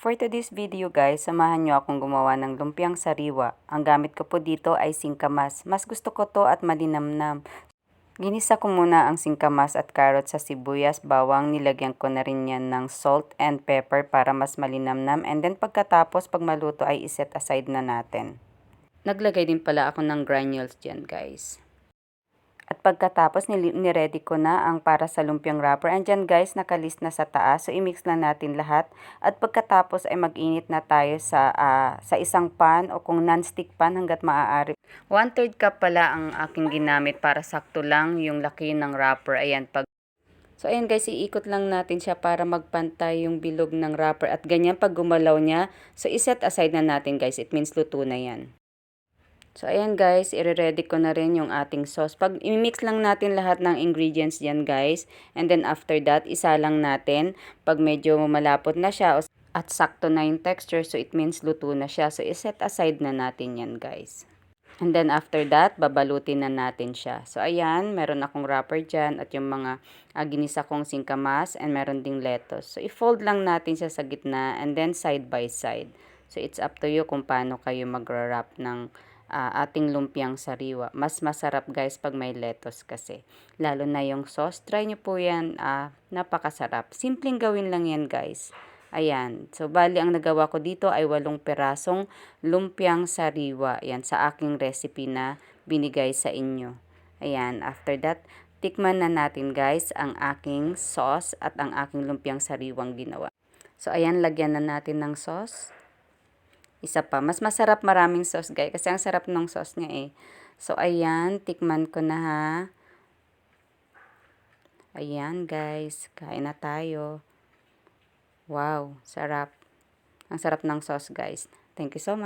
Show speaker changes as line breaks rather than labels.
For today's video guys, samahan nyo akong gumawa ng lumpiang sariwa. Ang gamit ko po dito ay singkamas. Mas gusto ko to at malinamnam. Ginisa ko muna ang singkamas at carrots sa sibuyas, bawang. Nilagyan ko na rin yan ng salt and pepper para mas malinamnam. And then pagkatapos, pag maluto ay iset aside na natin. Naglagay din pala ako ng granules dyan guys. At pagkatapos, niready ko na ang para sa lumpiang wrapper. Andyan guys, nakalist na sa taas. So, i-mix na natin lahat. At pagkatapos ay mag-init na tayo sa isang pan o kung non-stick pan hanggat maaari. 1/3 cup pala ang aking ginamit para sakto lang yung laki ng wrapper. Ayan, So, ayan guys, iikot lang natin siya para magpantay yung bilog ng wrapper. At ganyan, pag gumalaw niya, so iset aside na natin guys. It means luto na yan. So, ayan guys, i-ready ko na rin yung ating sauce. Pag i-mix lang natin lahat ng ingredients dyan guys. And then after that, isa lang natin. Pag medyo malapot na siya at sakto na yung texture, so it means luto na siya. So, iset aside na natin yan guys. And then after that, babalutin na natin siya. So, ayan, meron akong wrapper dyan at yung mga ginisa kong singkamas and meron ding lettuce. So, i-fold lang natin siya sa gitna and then side by side. So, it's up to you kung paano kayo magra-wrap ng ating lumpiang sariwa. Mas masarap guys pag may lettuce kasi. Lalo na yung sauce. Try nyo po yan. Napakasarap. Simpleng gawin lang yan guys. Ayan. So, bali ang nagawa ko dito ay 8 perasong lumpiang sariwa. Ayan, sa aking recipe na binigay sa inyo. Ayan, after that, tikman na natin guys ang aking sauce at ang aking lumpiang sariwang ginawa. So, ayan, lagyan na natin ng sauce. Isa pa, mas masarap maraming sauce guys kasi ang sarap ng sauce niya eh. So, ayan, tikman ko na ha. Ayan guys, kain na tayo. Wow, sarap. Ang sarap ng sauce guys. Thank you so much.